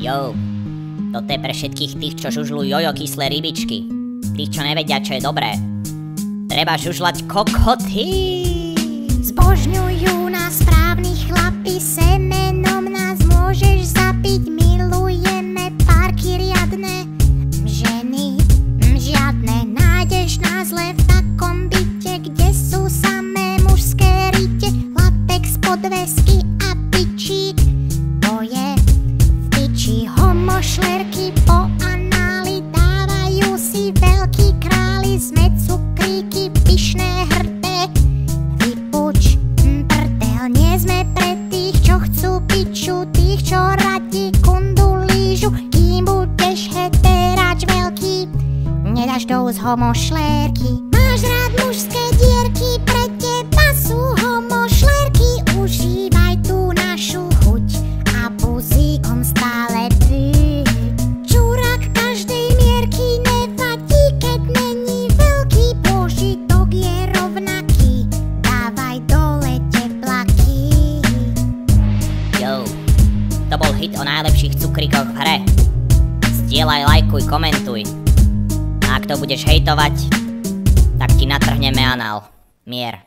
Jo, toto je pre všetkých tých, čo žužľú jojo kyslé rybičky. Tých, čo nevedia, čo je dobré. Treba žužľať kokoty. Zbožňujú nás správni chlapi, semenom nás môžeš zapiť. Milujeme parky riadne, ženy žiadne. Nájdeš nás len v takom byte, kde sú samé mužské rite. Latex, podvesky a pičík, to je v piči. Homošlerky po análi dávajú si veľký králi. Sme cukríky, pyšné hrdé, vypuč prdel. Nie sme pre tých, čo chcú piču, tých, čo radi kundu lížu. Kým budeš heteráč veľký, nedáš do úst homošlérky. Máš rád mužské dierky, pre teba sú homošlérky. Užívaj tú našu chuť a buzíkom stále ty. Čurák každej mierky nevadí, keď není veľký. Požitok je rovnaký, dávaj dole teplaky. Jo, to bol hit o najlepších cukríkoch v hre. Zdieľaj, lajkuj, komentuj. A ak to budeš hejtovať, tak ti natrhneme anál. Mier.